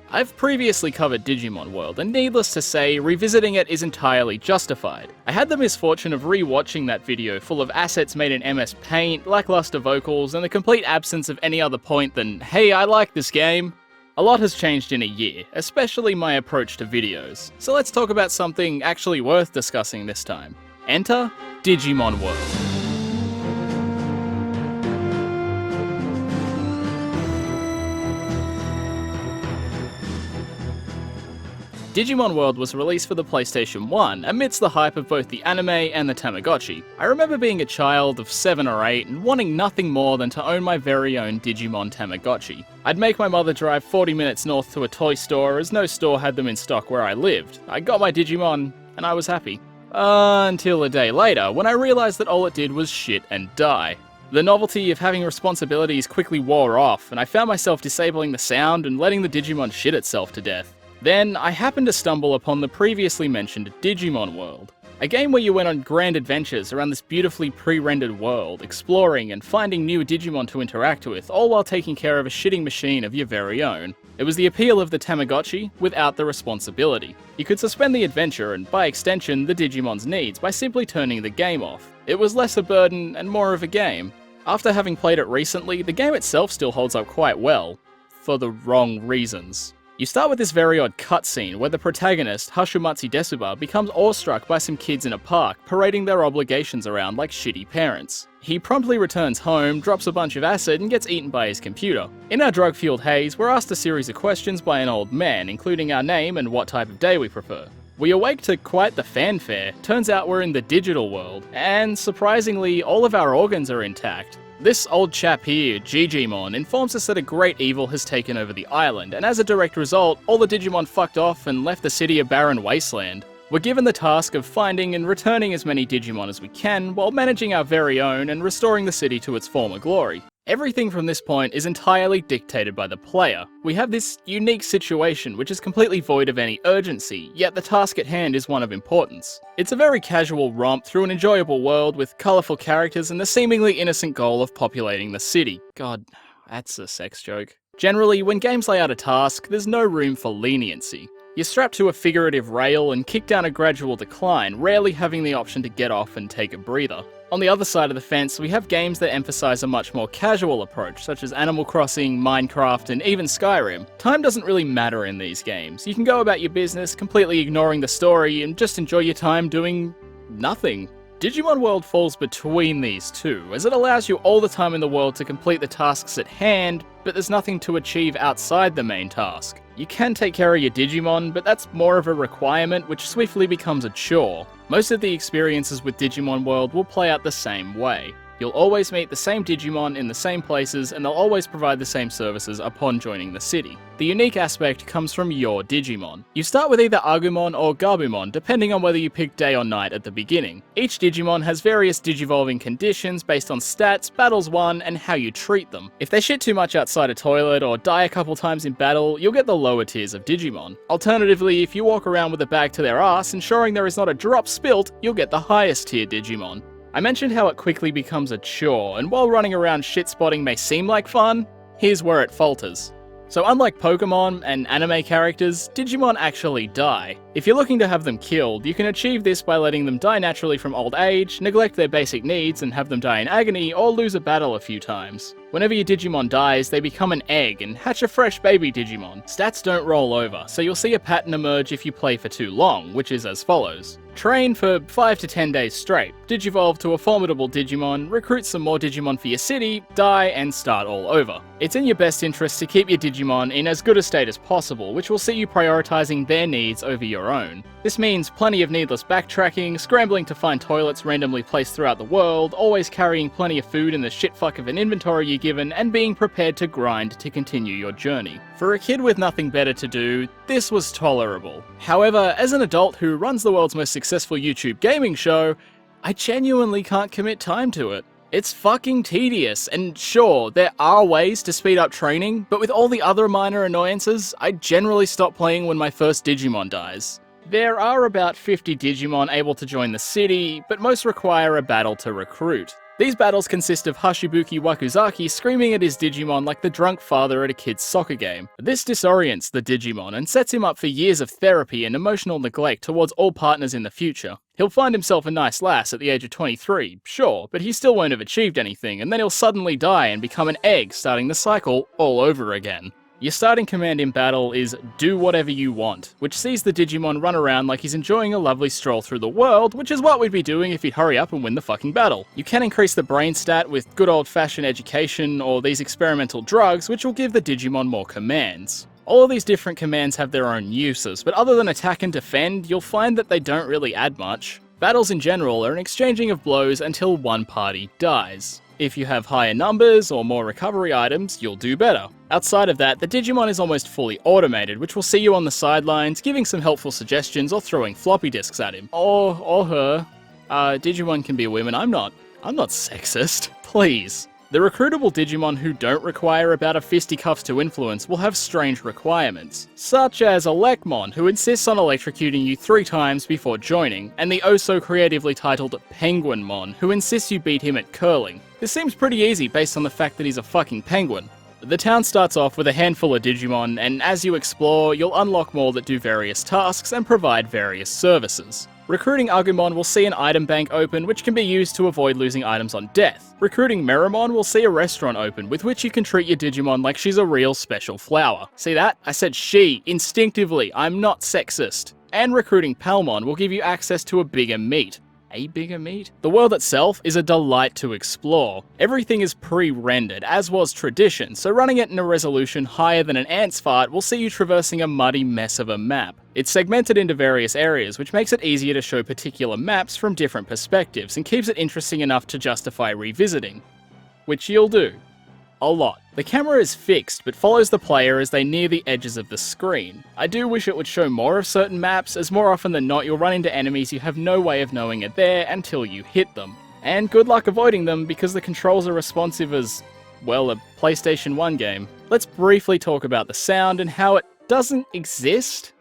I've previously covered Digimon World, and needless to say, revisiting it is entirely justified. I had the misfortune of re-watching that video full of assets made in MS Paint, lackluster vocals, and the complete absence of any other point than, hey, I like this game. A lot has changed in a year, especially my approach to videos. So let's talk about something actually worth discussing this time. Enter Digimon World. Digimon World was released for the PlayStation 1 amidst the hype of both the anime and the Tamagotchi. I remember being a child of 7 or 8 and wanting nothing more than to own my very own Digimon Tamagotchi. I'd make my mother drive 40 minutes north to a toy store as no store had them in stock where I lived. I got my Digimon and I was happy. Until a day later when I realised that all it did was shit and die. The novelty of having responsibilities quickly wore off and I found myself disabling the sound and letting the Digimon shit itself to death. Then, I happened to stumble upon the previously mentioned Digimon World, a game where you went on grand adventures around this beautifully pre-rendered world, exploring and finding new Digimon to interact with, all while taking care of a shitting machine of your very own. It was the appeal of the Tamagotchi without the responsibility. You could suspend the adventure and, by extension, the Digimon's needs by simply turning the game off. It was less a burden and more of a game. After having played it recently, the game itself still holds up quite well, for the wrong reasons. You start with this very odd cutscene where the protagonist, Hashumatsu Desuba, becomes awestruck by some kids in a park parading their obligations around like shitty parents. He promptly returns home, drops a bunch of acid, and gets eaten by his computer. In our drug-fueled haze, we're asked a series of questions by an old man, including our name and what type of day we prefer. We awake to quite the fanfare. Turns out we're in the digital world, and surprisingly, all of our organs are intact. This old chap here, Digimon, informs us that a great evil has taken over the island, and as a direct result, all the Digimon fucked off and left the city a barren wasteland. We're given the task of finding and returning as many Digimon as we can, while managing our very own and restoring the city to its former glory. Everything from this point is entirely dictated by the player. We have this unique situation which is completely void of any urgency, yet the task at hand is one of importance. It's a very casual romp through an enjoyable world with colourful characters and the seemingly innocent goal of populating the city. God, that's a sex joke. Generally, when games lay out a task, there's no room for leniency. You're strapped to a figurative rail and kicked down a gradual decline, rarely having the option to get off and take a breather. On the other side of the fence, we have games that emphasize a much more casual approach, such as Animal Crossing, Minecraft, and even Skyrim. Time doesn't really matter in these games. You can go about your business, completely ignoring the story, and just enjoy your time doing nothing. Digimon World falls between these two, as it allows you all the time in the world to complete the tasks at hand, but there's nothing to achieve outside the main task. You can take care of your Digimon, but that's more of a requirement which swiftly becomes a chore. Most of the experiences with Digimon World will play out the same way. You'll always meet the same Digimon in the same places, and they'll always provide the same services upon joining the city. The unique aspect comes from your Digimon. You start with either Agumon or Gabumon, depending on whether you pick day or night at the beginning. Each Digimon has various digivolving conditions based on stats, battles won, and how you treat them. If they shit too much outside a toilet or die a couple times in battle, you'll get the lower tiers of Digimon. Alternatively, if you walk around with a bag to their ass, ensuring there is not a drop spilt, you'll get the highest tier Digimon. I mentioned how it quickly becomes a chore, and while running around shit-spotting may seem like fun, here's where it falters. So unlike Pokemon and anime characters, Digimon actually die. If you're looking to have them killed, you can achieve this by letting them die naturally from old age, neglect their basic needs and have them die in agony, or lose a battle a few times. Whenever your Digimon dies, they become an egg and hatch a fresh baby Digimon. Stats don't roll over, so you'll see a pattern emerge if you play for too long, which is as follows. Train for 5 to 10 days straight, digivolve to a formidable Digimon, recruit some more Digimon for your city, die, and start all over. It's in your best interest to keep your Digimon in as good a state as possible, which will see you prioritizing their needs over your own. This means plenty of needless backtracking, scrambling to find toilets randomly placed throughout the world, always carrying plenty of food in the shitfuck of an inventory you're given, and being prepared to grind to continue your journey. For a kid with nothing better to do, this was tolerable. However, as an adult who runs the world's most successful YouTube gaming show, I genuinely can't commit time to it. It's fucking tedious, and sure, there are ways to speed up training, but with all the other minor annoyances, I generally stop playing when my first Digimon dies. There are about 50 Digimon able to join the city, but most require a battle to recruit. These battles consist of Hashibuki Wakuzaki screaming at his Digimon like the drunk father at a kid's soccer game. This disorients the Digimon and sets him up for years of therapy and emotional neglect towards all partners in the future. He'll find himself a nice lass at the age of 23, sure, but he still won't have achieved anything, and then he'll suddenly die and become an egg, starting the cycle all over again. Your starting command in battle is do whatever you want, which sees the Digimon run around like he's enjoying a lovely stroll through the world, which is what we'd be doing if he'd hurry up and win the fucking battle. You can increase the brain stat with good old-fashioned education or these experimental drugs, which will give the Digimon more commands. All of these different commands have their own uses, but other than attack and defend, you'll find that they don't really add much. Battles in general are an exchanging of blows until one party dies. If you have higher numbers or more recovery items, you'll do better. Outside of that, the Digimon is almost fully automated, which will see you on the sidelines, giving some helpful suggestions or throwing floppy disks at him. Or her. Digimon can be women, I'm not sexist. Please. The recruitable Digimon who don't require a bout of fisticuffs to influence will have strange requirements, such as Elecmon, who insists on electrocuting you 3 times before joining, and the oh-so-creatively titled Penguinmon, who insists you beat him at curling. This seems pretty easy based on the fact that he's a fucking penguin. The town starts off with a handful of Digimon, and as you explore, you'll unlock more that do various tasks and provide various services. Recruiting Agumon will see an item bank open, which can be used to avoid losing items on death. Recruiting Meramon will see a restaurant open, with which you can treat your Digimon like she's a real special flower. See that? I said she, instinctively, I'm not sexist. And recruiting Palmon will give you access to a bigger meat. A bigger meat? The world itself is a delight to explore. Everything is pre-rendered, as was tradition, so running it in a resolution higher than an ant's fart will see you traversing a muddy mess of a map. It's segmented into various areas, which makes it easier to show particular maps from different perspectives and keeps it interesting enough to justify revisiting. Which you'll do. A lot. The camera is fixed, but follows the player as they near the edges of the screen. I do wish it would show more of certain maps, as more often than not you'll run into enemies you have no way of knowing are there until you hit them. And good luck avoiding them because the controls are responsive as, well, a PlayStation 1 game. Let's briefly talk about the sound and how it doesn't exist.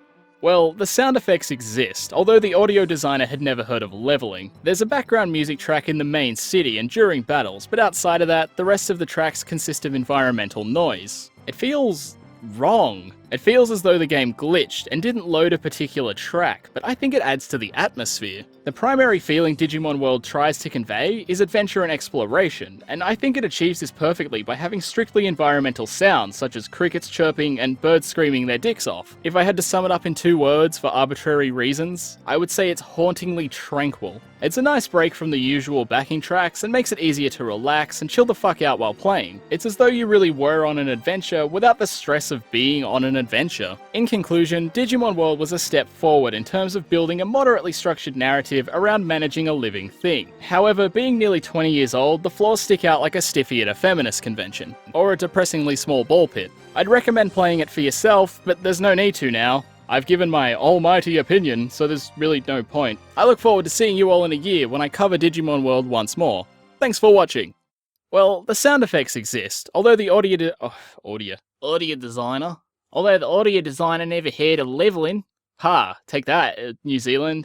Well, the sound effects exist, although the audio designer had never heard of leveling. There's a background music track in the main city and during battles, but outside of that, the rest of the tracks consist of environmental noise. It feels wrong. It feels as though the game glitched and didn't load a particular track, but I think it adds to the atmosphere. The primary feeling Digimon World tries to convey is adventure and exploration, and I think it achieves this perfectly by having strictly environmental sounds such as crickets chirping and birds screaming their dicks off. If I had to sum it up in 2 words for arbitrary reasons, I would say it's hauntingly tranquil. It's a nice break from the usual backing tracks and makes it easier to relax and chill the fuck out while playing. It's as though you really were on an adventure without the stress of being on an adventure. In conclusion, Digimon World was a step forward in terms of building a moderately structured narrative around managing a living thing. However, being nearly 20 years old, the flaws stick out like a stiffy at a feminist convention, or a depressingly small ball pit. I'd recommend playing it for yourself, but there's no need to now. I've given my almighty opinion, so there's really no point. I look forward to seeing you all in a year when I cover Digimon World once more. Thanks for watching. Well, the sound effects exist, although the audio designer never heard of leveling. Ha, take that, New Zealand.